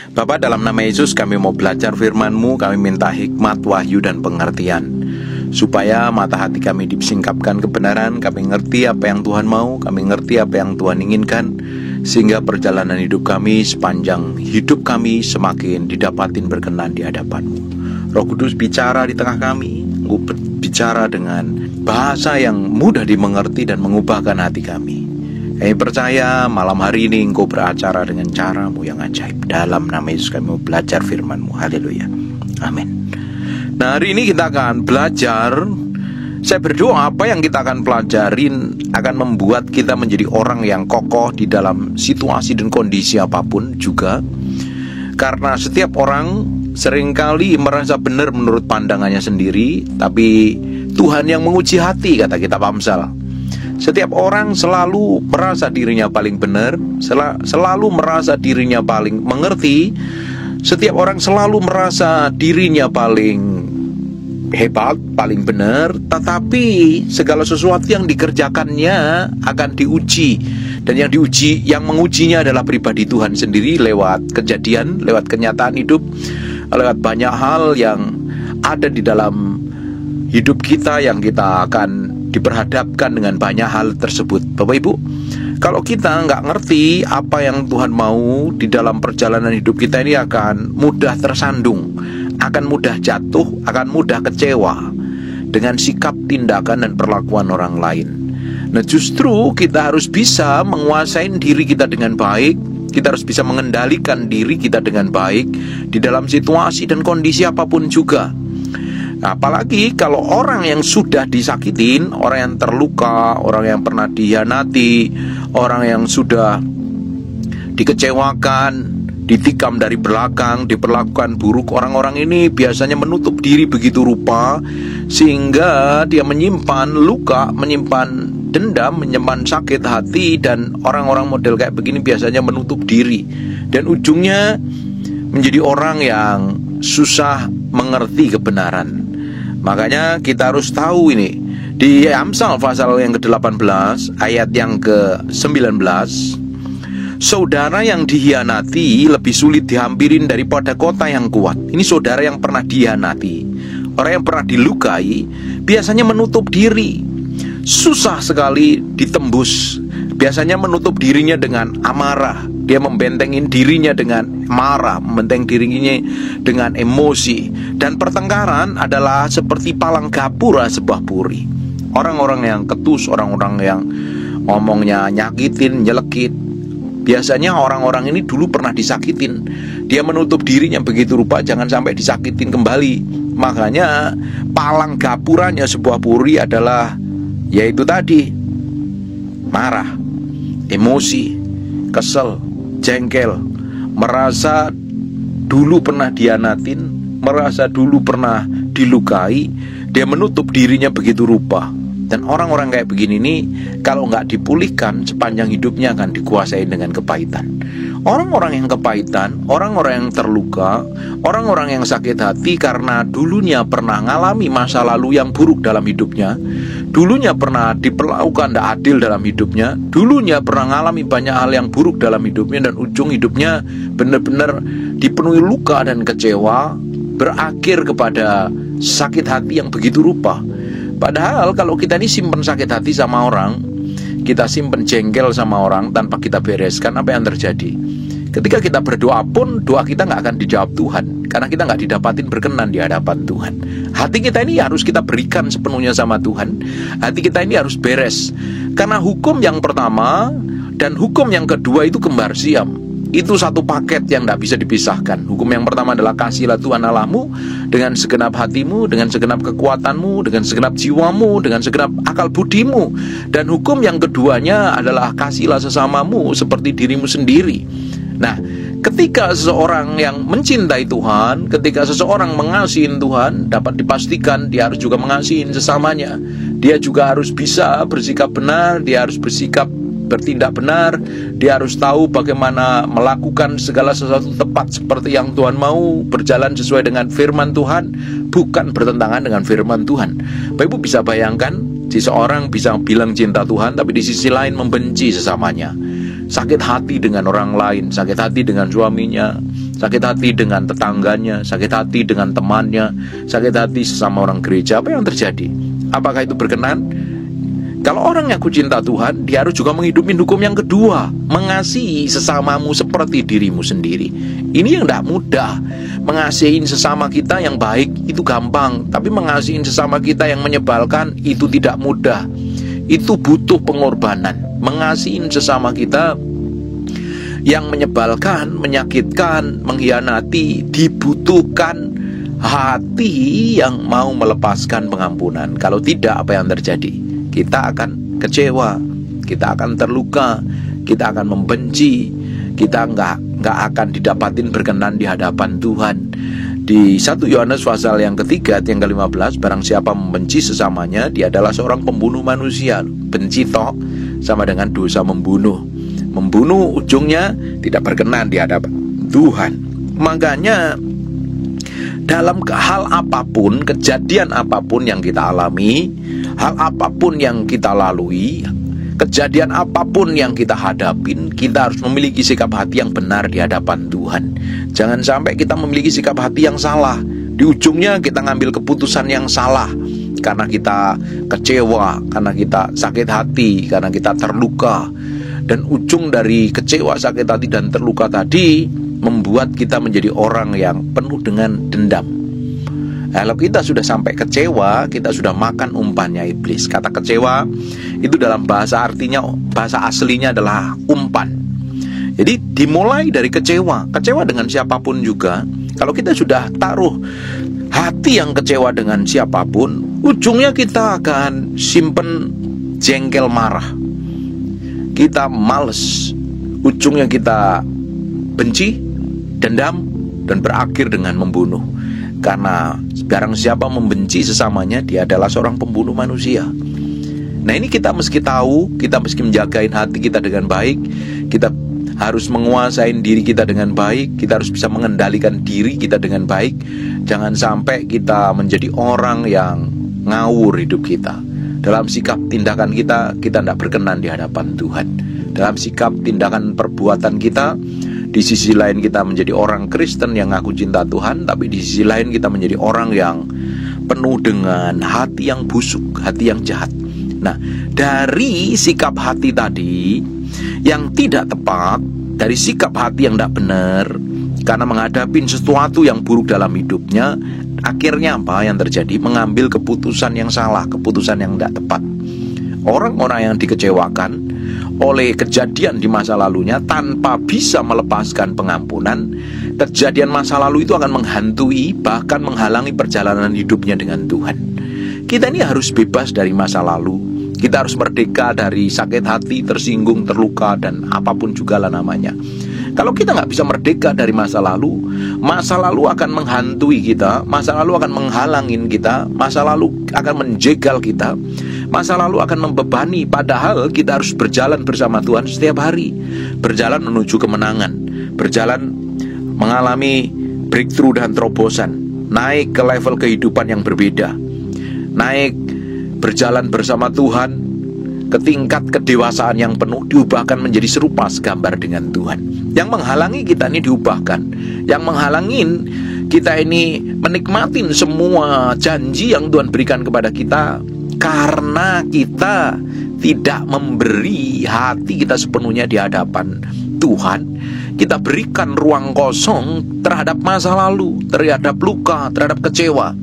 Bapak, dalam nama Yesus kami mau belajar firman-Mu. Kami minta hikmat, wahyu, dan pengertian, supaya mata hati kami disingkapkan kebenaran. Kami ngerti apa yang Tuhan mau, kami ngerti apa yang Tuhan inginkan, sehingga perjalanan hidup kami sepanjang hidup kami semakin didapatin berkenan di hadapan-Mu. Roh Kudus bicara di tengah kami, bicara dengan bahasa yang mudah dimengerti dan mengubahkan hati kami. Kami percaya malam hari ini Engkau beracara dengan cara-Mu yang ajaib. Dalam nama Yesus kami mau belajar firman-Mu. Haleluya. Amin. Nah, hari ini kita akan belajar. Saya berdoa apa yang kita akan pelajarin akan membuat kita menjadi orang yang kokoh di dalam situasi dan kondisi apapun juga. Karena setiap orang seringkali merasa benar menurut pandangannya sendiri, tapi Tuhan yang menguji hati, kata kitab Amsal. Setiap orang selalu merasa dirinya paling benar, selalu merasa dirinya paling mengerti. Setiap orang selalu merasa dirinya paling hebat, paling benar. Tetapi segala sesuatu yang dikerjakannya akan diuji. Dan yang mengujinya adalah pribadi Tuhan sendiri lewat kejadian, lewat kenyataan hidup, lewat banyak hal yang ada di dalam hidup kita yang kita akan diperhadapkan dengan banyak hal tersebut. Bapak Ibu, kalau kita nggak ngerti apa yang Tuhan mau di dalam perjalanan hidup kita ini, akan mudah tersandung, akan mudah jatuh, akan mudah kecewa dengan sikap, tindakan, dan perlakuan orang lain. Nah, justru kita harus bisa menguasai diri kita dengan baik. Kita harus bisa mengendalikan diri kita dengan baik di dalam situasi dan kondisi apapun juga. Apalagi kalau orang yang sudah disakitin, orang yang terluka, orang yang pernah dihianati, orang yang sudah dikecewakan, ditikam dari belakang, diperlakukan buruk. Orang-orang ini biasanya menutup diri begitu rupa, sehingga dia menyimpan luka, menyimpan dendam, menyimpan sakit hati. Dan orang-orang model kayak begini biasanya menutup diri, dan ujungnya menjadi orang yang susah mengerti kebenaran. Makanya kita harus tahu ini. Di Amsal pasal yang ke-18 ayat yang ke-19, saudara yang dihianati lebih sulit dihampirin daripada kota yang kuat. Ini saudara yang pernah dihianati, orang yang pernah dilukai, biasanya menutup diri. Susah sekali ditembus. Biasanya menutup dirinya dengan amarah. Dia membentengin dirinya dengan marah, membenteng dirinya dengan emosi. Dan pertengkaran adalah seperti palang gapura sebuah puri. Orang-orang yang ketus, orang-orang yang ngomongnya nyakitin, nyelekit, biasanya orang-orang ini dulu pernah disakitin. Dia menutup dirinya begitu rupa jangan sampai disakitin kembali. Makanya palang gapuranya sebuah puri adalah yaitu tadi, marah, emosi, kesel, jengkel, merasa dulu pernah dihianatin, merasa dulu pernah dilukai. Dia menutup dirinya begitu rupa. Dan orang-orang kayak begini nih, kalau nggak dipulihkan, sepanjang hidupnya akan dikuasai dengan kepahitan. Orang-orang yang kepahitan, orang-orang yang terluka, orang-orang yang sakit hati karena dulunya pernah mengalami masa lalu yang buruk dalam hidupnya, dulunya pernah diperlakukan tidak adil dalam hidupnya, dulunya pernah mengalami banyak hal yang buruk dalam hidupnya, dan ujung hidupnya benar-benar dipenuhi luka dan kecewa, berakhir kepada sakit hati yang begitu rupa. Padahal kalau kita ini simpen sakit hati sama orang, kita simpen jengkel sama orang tanpa kita bereskan, apa yang terjadi? Ketika kita berdoa pun, doa kita nggak akan dijawab Tuhan, karena kita nggak didapatin berkenan di hadapan Tuhan. Hati kita ini harus kita berikan sepenuhnya sama Tuhan. Hati kita ini harus beres. Karena hukum yang pertama dan hukum yang kedua itu kembar siam. Itu satu paket yang tidak bisa dipisahkan. Hukum yang pertama adalah kasihlah Tuhan Allahmu dengan segenap hatimu, dengan segenap kekuatanmu, dengan segenap jiwamu, dengan segenap akal budimu. Dan hukum yang keduanya adalah kasihlah sesamamu seperti dirimu sendiri. Nah, ketika seseorang yang mencintai Tuhan, ketika seseorang mengasihi Tuhan, dapat dipastikan dia harus juga mengasihi sesamanya. Dia juga harus bisa bersikap benar, dia harus bertindak benar, dia harus tahu bagaimana melakukan segala sesuatu tepat seperti yang Tuhan mau, berjalan sesuai dengan firman Tuhan, bukan bertentangan dengan firman Tuhan. Bapak Ibu bisa bayangkan, seseorang bisa bilang cinta Tuhan, tapi di sisi lain membenci sesamanya. Sakit hati dengan orang lain, sakit hati dengan suaminya, sakit hati dengan tetangganya, sakit hati dengan temannya, sakit hati sesama orang gereja, apa yang terjadi? Apakah itu berkenan? Kalau orang ngaku cinta Tuhan, dia harus juga menghidupi hukum yang kedua, mengasihi sesamamu seperti dirimu sendiri. Ini yang tidak mudah. Mengasihi sesama kita yang baik itu gampang, tapi mengasihi sesama kita yang menyebalkan itu tidak mudah. Itu butuh pengorbanan. Mengasihi sesama kita yang menyebalkan, menyakitkan, mengkhianati, dibutuhkan hati yang mau melepaskan pengampunan. Kalau tidak, apa yang terjadi? Kita akan kecewa, kita akan terluka, kita akan membenci, kita nggak akan didapatin berkenan di hadapan Tuhan. Di 1 Yohanes pasal yang ketiga, yang ke-15, barang siapa membenci sesamanya, dia adalah seorang pembunuh manusia. Benci toh sama dengan dosa membunuh. Membunuh ujungnya tidak berkenan di hadapan Tuhan. Makanya dalam hal apapun, kejadian apapun yang kita alami, hal apapun yang kita lalui, kejadian apapun yang kita hadapin, kita harus memiliki sikap hati yang benar di hadapan Tuhan. Jangan sampai kita memiliki sikap hati yang salah. Di ujungnya kita ngambil keputusan yang salah karena kita kecewa, karena kita sakit hati, karena kita terluka. Dan ujung dari kecewa, sakit hati, dan terluka tadi membuat kita menjadi orang yang penuh dengan dendam. Kalau kita sudah sampai kecewa, kita sudah makan umpannya iblis. Kata kecewa itu dalam bahasa aslinya adalah umpan. Jadi dimulai dari kecewa dengan siapapun juga. Kalau kita sudah taruh hati yang kecewa dengan siapapun, ujungnya kita akan simpen jengkel marah. Kita males, ujungnya kita benci, dendam, dan berakhir dengan membunuh. Karena barang siapa membenci sesamanya, dia adalah seorang pembunuh manusia. Nah, ini kita mesti tahu, kita mesti menjagain hati kita dengan baik. Kita harus menguasai diri kita dengan baik. Kita harus bisa mengendalikan diri kita dengan baik. Jangan sampai kita menjadi orang yang ngawur hidup kita. Dalam sikap tindakan kita tidak berkenan di hadapan Tuhan. Dalam sikap tindakan perbuatan kita, di sisi lain kita menjadi orang Kristen yang ngaku cinta Tuhan, tapi di sisi lain kita menjadi orang yang penuh dengan hati yang busuk, hati yang jahat. Nah, dari sikap hati tadi yang tidak tepat, dari sikap hati yang tidak benar, karena menghadapi sesuatu yang buruk dalam hidupnya, akhirnya apa yang terjadi? Mengambil keputusan yang salah, keputusan yang tidak tepat. Orang-orang yang dikecewakan oleh kejadian di masa lalunya tanpa bisa melepaskan pengampunan, kejadian masa lalu itu akan menghantui, bahkan menghalangi perjalanan hidupnya dengan Tuhan. Kita ini harus bebas dari masa lalu. Kita harus merdeka dari sakit hati, tersinggung, terluka, dan apapun juga lah namanya. Kalau kita nggak bisa merdeka dari masa lalu akan menghantui kita, masa lalu akan menghalangin kita, masa lalu akan menjegal kita, masa lalu akan membebani. Padahal kita harus berjalan bersama Tuhan setiap hari, berjalan menuju kemenangan, berjalan mengalami breakthrough dan terobosan, naik ke level kehidupan yang berbeda, naik berjalan bersama Tuhan ke tingkat kedewasaan yang penuh, diubahkan menjadi serupa segambar dengan Tuhan. Yang menghalangi kita ini diubahkan, yang menghalangin kita ini menikmatin semua janji yang Tuhan berikan kepada kita, karena kita tidak memberi hati kita sepenuhnya di hadapan Tuhan. Kita berikan ruang kosong terhadap masa lalu, terhadap luka, terhadap kecewa.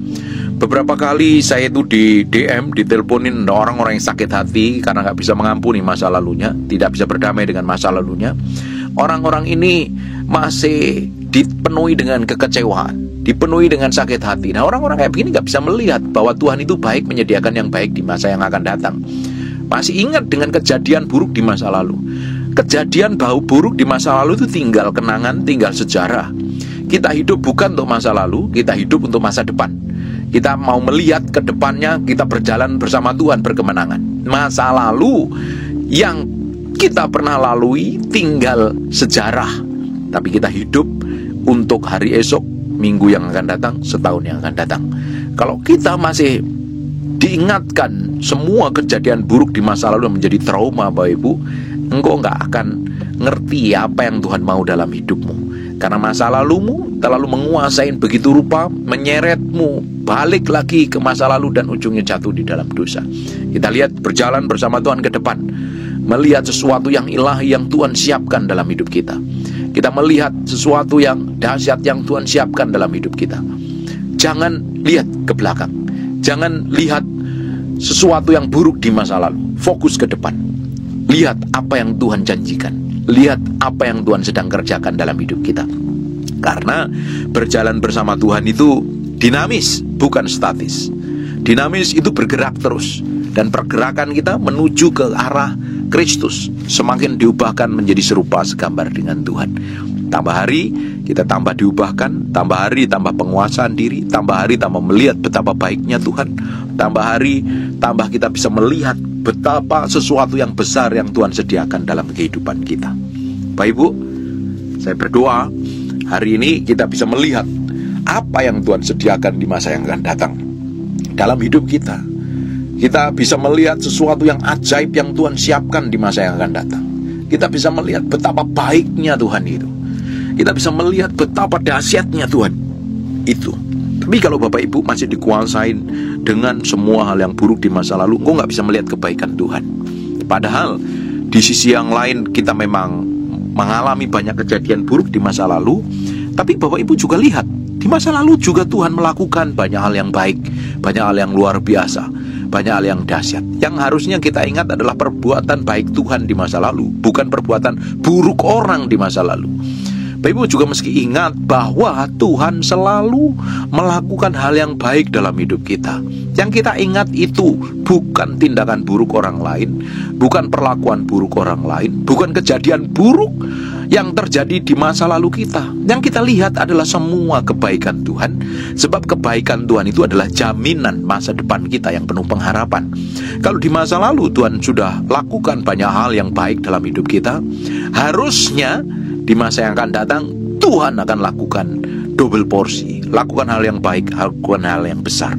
Beberapa kali saya itu di DM, diteleponin orang-orang yang sakit hati karena gak bisa mengampuni masa lalunya, tidak bisa berdamai dengan masa lalunya. Orang-orang ini masih dipenuhi dengan kekecewaan, dipenuhi dengan sakit hati. Nah, orang-orang kayak begini gak bisa melihat bahwa Tuhan itu baik, menyediakan yang baik di masa yang akan datang. Masih ingat dengan kejadian buruk di masa lalu. Kejadian buruk di masa lalu itu tinggal kenangan, tinggal sejarah. Kita hidup bukan untuk masa lalu, kita hidup untuk masa depan. Kita mau melihat ke depannya, kita berjalan bersama Tuhan berkemenangan. Masa lalu yang kita pernah lalui tinggal sejarah, tapi kita hidup untuk hari esok, minggu yang akan datang, setahun yang akan datang. Kalau kita masih diingatkan semua kejadian buruk di masa lalu menjadi trauma, Bapak Ibu, engkau nggak akan ngerti apa yang Tuhan mau dalam hidupmu. Karena masa lalumu terlalu menguasai begitu rupa, menyeretmu balik lagi ke masa lalu dan ujungnya jatuh di dalam dosa. Kita lihat berjalan bersama Tuhan ke depan, melihat sesuatu yang ilahi yang Tuhan siapkan dalam hidup kita. Kita melihat sesuatu yang dahsyat yang Tuhan siapkan dalam hidup kita. Jangan lihat ke belakang, jangan lihat sesuatu yang buruk di masa lalu. Fokus ke depan. Lihat apa yang Tuhan janjikan. Lihat apa yang Tuhan sedang kerjakan dalam hidup kita. Karena berjalan bersama Tuhan itu dinamis, bukan statis. Dinamis itu bergerak terus. Dan pergerakan kita menuju ke arah Kristus, semakin diubahkan menjadi serupa segambar dengan Tuhan. Tambah hari kita tambah diubahkan, tambah hari tambah penguasaan diri, tambah hari tambah melihat betapa baiknya Tuhan, tambah hari tambah kita bisa melihat betapa sesuatu yang besar yang Tuhan sediakan dalam kehidupan kita. Bapak Ibu, saya berdoa hari ini kita bisa melihat apa yang Tuhan sediakan di masa yang akan datang dalam hidup kita. Kita bisa melihat sesuatu yang ajaib yang Tuhan siapkan di masa yang akan datang. Kita bisa melihat betapa baiknya Tuhan itu. Kita bisa melihat betapa dahsyatnya Tuhan itu. Tapi kalau Bapak Ibu masih dikuasain dengan semua hal yang buruk di masa lalu, engkau gak bisa melihat kebaikan Tuhan. Padahal di sisi yang lain kita memang mengalami banyak kejadian buruk di masa lalu, tapi Bapak Ibu juga lihat, di masa lalu juga Tuhan melakukan banyak hal yang baik, banyak hal yang luar biasa, banyak hal yang dahsyat. Yang harusnya kita ingat adalah perbuatan baik Tuhan di masa lalu, bukan perbuatan buruk orang di masa lalu. Bapak Ibu juga mesti ingat bahwa Tuhan selalu melakukan hal yang baik dalam hidup kita. Yang kita ingat itu bukan tindakan buruk orang lain, bukan perlakuan buruk orang lain, bukan kejadian buruk yang terjadi di masa lalu kita. Yang kita lihat adalah semua kebaikan Tuhan. Sebab kebaikan Tuhan itu adalah jaminan masa depan kita yang penuh pengharapan. Kalau di masa lalu Tuhan sudah lakukan banyak hal yang baik dalam hidup kita, harusnya di masa yang akan datang Tuhan akan lakukan double porsi, lakukan hal yang baik, lakukan hal yang besar.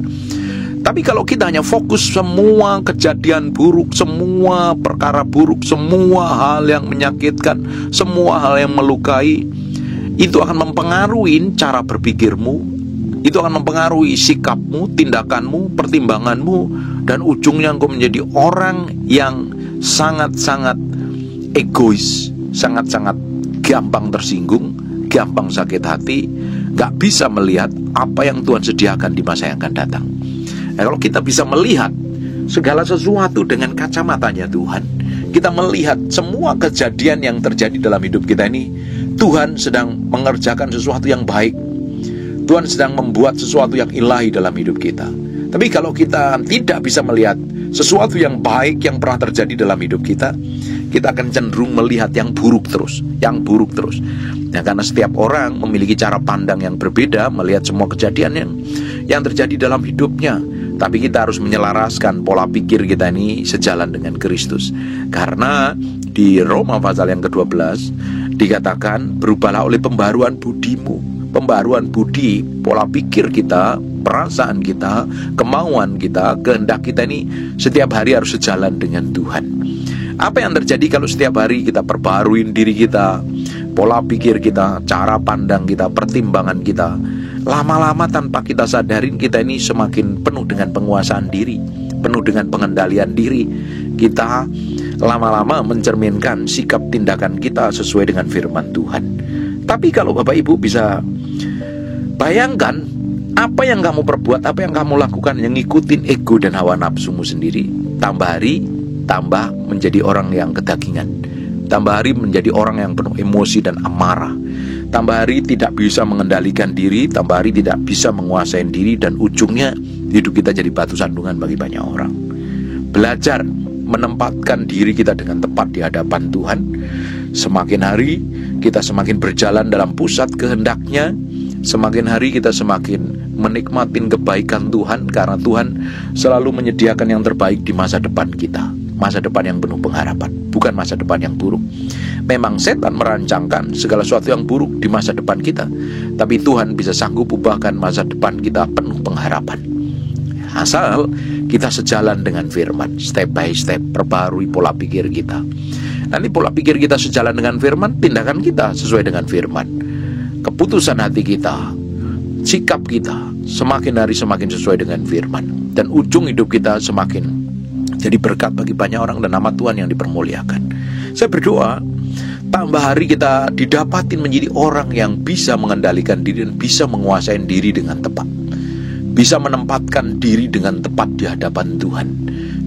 Tapi kalau kita hanya fokus semua kejadian buruk, semua perkara buruk, semua hal yang menyakitkan, semua hal yang melukai, itu akan mempengaruhi cara berpikirmu, itu akan mempengaruhi sikapmu, tindakanmu, pertimbanganmu, dan ujungnya engkau menjadi orang yang sangat-sangat egois, sangat-sangat gampang tersinggung, gampang sakit hati, gak bisa melihat apa yang Tuhan sediakan di masa yang akan datang. Nah, kalau kita bisa melihat segala sesuatu dengan kacamatanya Tuhan, kita melihat semua kejadian yang terjadi dalam hidup kita ini, Tuhan sedang mengerjakan sesuatu yang baik, Tuhan sedang membuat sesuatu yang ilahi dalam hidup kita. Tapi kalau kita tidak bisa melihat sesuatu yang baik yang pernah terjadi dalam hidup kita, kita akan cenderung melihat yang buruk terus, yang buruk terus. Nah, karena setiap orang memiliki cara pandang yang berbeda melihat semua kejadian yang terjadi dalam hidupnya. Tapi kita harus menyelaraskan pola pikir kita ini sejalan dengan Kristus. Karena di Roma pasal yang ke-12 dikatakan, berubahlah oleh pembaruan budimu. Pembaruan budi, pola pikir kita, perasaan kita, kemauan kita, kehendak kita ini setiap hari harus sejalan dengan Tuhan. Apa yang terjadi kalau setiap hari kita perbaruin diri kita, pola pikir kita, cara pandang kita, pertimbangan kita, lama-lama tanpa kita sadarin kita ini semakin penuh dengan penguasaan diri, penuh dengan pengendalian diri. Kita lama-lama mencerminkan sikap tindakan kita sesuai dengan firman Tuhan. Tapi kalau Bapak Ibu bisa bayangkan apa yang kamu perbuat, apa yang kamu lakukan yang ngikutin ego dan hawa nafsumu sendiri, tambah hari tambah menjadi orang yang kedagingan, tambah hari menjadi orang yang penuh emosi dan amarah, tambah hari tidak bisa mengendalikan diri, tambah hari tidak bisa menguasai diri, dan ujungnya hidup kita jadi batu sandungan bagi banyak orang. Belajar menempatkan diri kita dengan tepat di hadapan Tuhan. Semakin hari kita semakin berjalan dalam pusat kehendaknya, semakin hari kita semakin menikmatin kebaikan Tuhan, karena Tuhan selalu menyediakan yang terbaik di masa depan kita. Masa depan yang penuh pengharapan, bukan masa depan yang buruk. Memang setan merancangkan segala sesuatu yang buruk di masa depan kita, tapi Tuhan bisa sanggup ubahkan masa depan kita penuh pengharapan. Asal kita sejalan dengan firman, step by step, perbarui pola pikir kita. Nanti pola pikir kita sejalan dengan firman, tindakan kita sesuai dengan firman. keputusan hati kita, sikap kita semakin hari semakin sesuai dengan firman, dan ujung hidup kita semakin jadi berkat bagi banyak orang dan nama Tuhan yang dipermuliakan. Saya berdoa tambah hari kita didapatin menjadi orang yang bisa mengendalikan diri dan bisa menguasai diri dengan tepat, bisa menempatkan diri dengan tepat di hadapan Tuhan.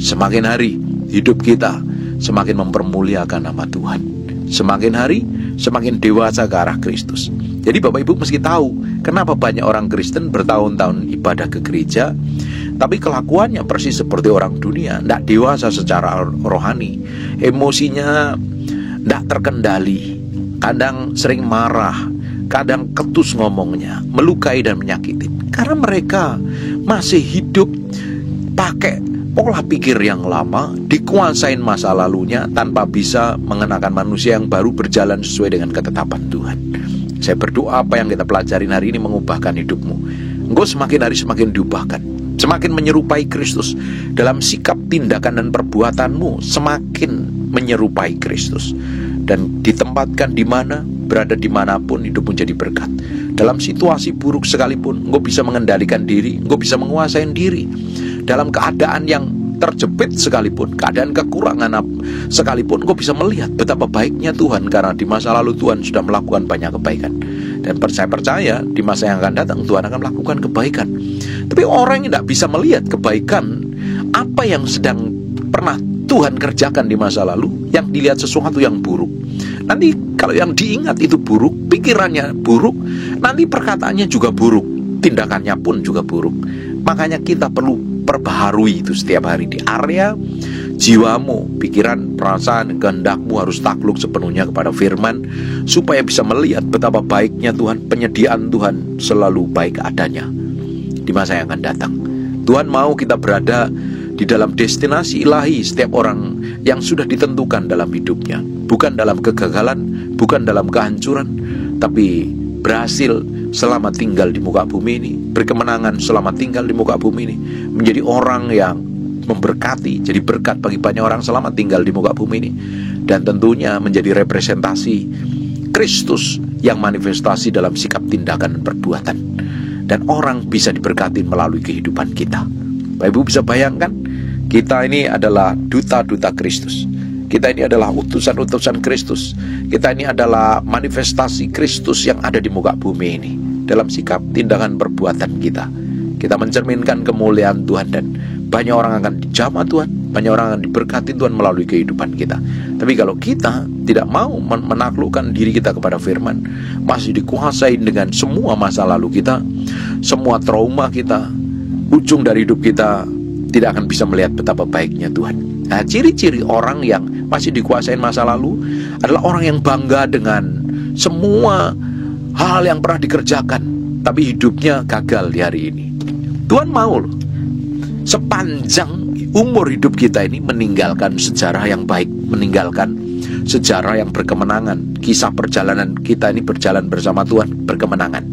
Semakin hari hidup kita semakin mempermuliakan nama Tuhan, semakin hari semakin dewasa ke arah Kristus. Jadi Bapak Ibu mesti tahu kenapa banyak orang Kristen bertahun-tahun ibadah ke gereja, tapi kelakuannya persis seperti orang dunia, tidak dewasa secara rohani, emosinya tidak terkendali, kadang sering marah, kadang ketus ngomongnya, melukai dan menyakiti. Karena mereka masih hidup pakai pola pikir yang lama, dikuasain masa lalunya tanpa bisa mengenakan manusia yang baru berjalan sesuai dengan ketetapan Tuhan. Saya berdoa apa yang kita pelajarin hari ini mengubahkan hidupmu. Engkau semakin hari semakin diubahkan, semakin menyerupai Kristus. Dalam sikap, tindakan, dan perbuatanmu semakin menyerupai Kristus. Dan ditempatkan di mana, berada dimanapun, hidupmu jadi berkat. Dalam situasi buruk sekalipun, engkau bisa mengendalikan diri, engkau bisa menguasai diri. Dalam keadaan yang terjepit sekalipun, keadaan kekurangan sekalipun, engkau bisa melihat betapa baiknya Tuhan, karena di masa lalu Tuhan sudah melakukan banyak kebaikan. Dan saya percaya di masa yang akan datang Tuhan akan melakukan kebaikan. Tapi orang yang tidak bisa melihat kebaikan apa yang sedang pernah Tuhan kerjakan di masa lalu, yang dilihat sesuatu yang buruk, nanti kalau yang diingat itu buruk, pikirannya buruk, nanti perkataannya juga buruk, tindakannya pun juga buruk. Makanya kita perlu perbaharui itu setiap hari di area jiwamu, pikiran, perasaan, kehendakmu harus takluk sepenuhnya kepada firman, supaya bisa melihat betapa baiknya Tuhan, penyediaan Tuhan selalu baik adanya di masa yang akan datang. Tuhan mau kita berada di dalam destinasi ilahi setiap orang yang sudah ditentukan dalam hidupnya, bukan dalam kegagalan, bukan dalam kehancuran, tapi berhasil selama tinggal di muka bumi ini, berkemenangan selama tinggal di muka bumi ini, menjadi orang yang memberkati, jadi berkat bagi banyak orang selama tinggal di muka bumi ini, dan tentunya menjadi representasi Kristus yang manifestasi dalam sikap, tindakan, dan perbuatan, dan orang bisa diberkati melalui kehidupan kita. Bapak Ibu bisa bayangkan, kita ini adalah duta-duta Kristus, kita ini adalah utusan-utusan Kristus, kita ini adalah manifestasi Kristus yang ada di muka bumi ini. Dalam sikap, tindakan, perbuatan kita, kita mencerminkan kemuliaan Tuhan, dan banyak orang akan dijamah Tuhan, banyak orang akan diberkati Tuhan melalui kehidupan kita. Tapi kalau kita tidak mau menaklukkan diri kita kepada firman, masih dikuasai dengan semua masa lalu kita, semua trauma kita, ujung dari hidup kita tidak akan bisa melihat betapa baiknya Tuhan. Nah, ciri-ciri orang yang masih dikuasai masa lalu adalah orang yang bangga dengan semua hal yang pernah dikerjakan, tapi hidupnya gagal di hari ini. Tuhan mau loh, sepanjang umur hidup kita ini meninggalkan sejarah yang baik, meninggalkan sejarah yang berkemenangan. Kisah perjalanan kita ini berjalan bersama Tuhan, berkemenangan.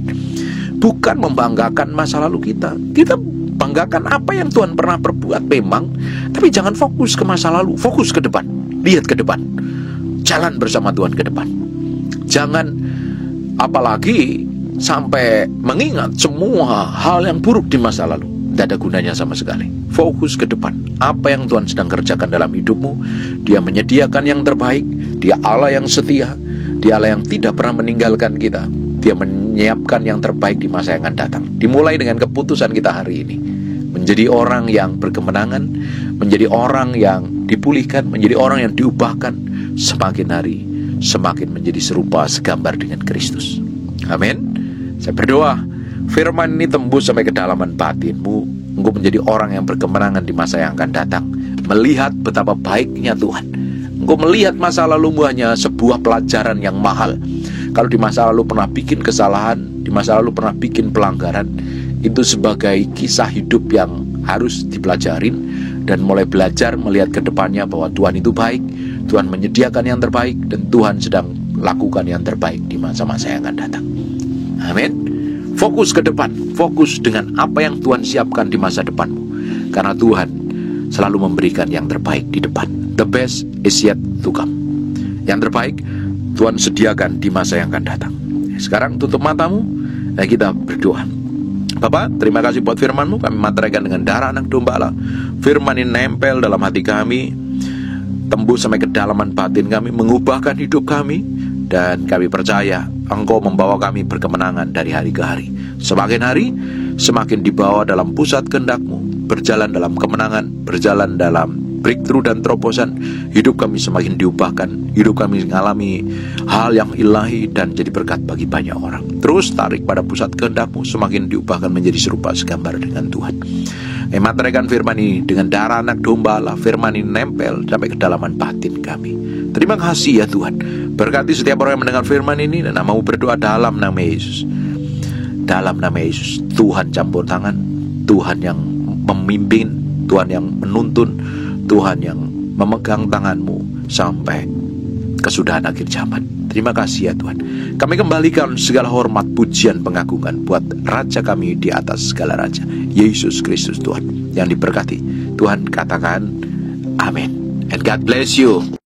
Bukan membanggakan masa lalu kita. Kita banggakan apa yang Tuhan pernah perbuat memang, tapi jangan fokus ke masa lalu, fokus ke depan. Lihat ke depan, jalan bersama Tuhan ke depan. Jangan apalagi sampai mengingat semua hal yang buruk di masa lalu. Tidak ada gunanya sama sekali. Fokus ke depan, apa yang Tuhan sedang kerjakan dalam hidupmu. Dia menyediakan yang terbaik, Dia Allah yang setia, Dia Allah yang tidak pernah meninggalkan kita. Dia menyiapkan yang terbaik di masa yang akan datang. Dimulai dengan keputusan kita hari ini, menjadi orang yang berkemenangan, menjadi orang yang dipulihkan, menjadi orang yang diubahkan. Semakin hari semakin menjadi serupa segambar dengan Kristus. Amin. Saya berdoa firman ini tembus sampai kedalaman batinmu, engkau menjadi orang yang berkemenangan di masa yang akan datang, melihat betapa baiknya Tuhan. Engkau melihat masa lalumu hanya sebuah pelajaran yang mahal. Kalau di masa lalu pernah bikin kesalahan, di masa lalu pernah bikin pelanggaran, itu sebagai kisah hidup yang harus dipelajarin, dan mulai belajar melihat ke depannya bahwa Tuhan itu baik, Tuhan menyediakan yang terbaik, dan Tuhan sedang lakukan yang terbaik di masa-masa yang akan datang. Amin. Fokus ke depan, fokus dengan apa yang Tuhan siapkan di masa depanmu, karena Tuhan selalu memberikan yang terbaik di depan. The best is yet to come. Yang terbaik Tuhan sediakan di masa yang akan datang. Sekarang tutup matamu dan kita berdoa. Bapak, terima kasih buat firman-Mu. Kami materaikan dengan darah anak domba Allah. Firman ini nempel dalam hati kami, tembus sampai kedalaman batin kami, mengubahkan hidup kami. Dan kami percaya Engkau membawa kami berkemenangan dari hari ke hari. Semakin hari, semakin dibawa dalam pusat kehendak-Mu, berjalan dalam kemenangan, berjalan dalam breakthrough dan terobosan. Hidup kami semakin diubahkan, hidup kami mengalami hal yang ilahi dan jadi berkat bagi banyak orang. Terus tarik pada pusat kehendak-Mu, semakin diubahkan menjadi serupa segambar dengan Tuhan. Materaikan firman ini dengan darah anak domba Allah. Firman ini nempel sampai kedalaman batin kami. Terima kasih ya Tuhan. Berkati setiap orang yang mendengar firman ini, dan namamu berdoa dalam nama Yesus. Dalam nama Yesus, Tuhan campur tangan, Tuhan yang memimpin, Tuhan yang menuntun, Tuhan yang memegang tanganmu sampai kesudahan akhir zaman. Terima kasih ya Tuhan. Kami kembalikan segala hormat, pujian, pengagungan buat Raja kami di atas segala Raja, Yesus Kristus Tuhan yang diberkati. Tuhan katakan amin. And God bless you.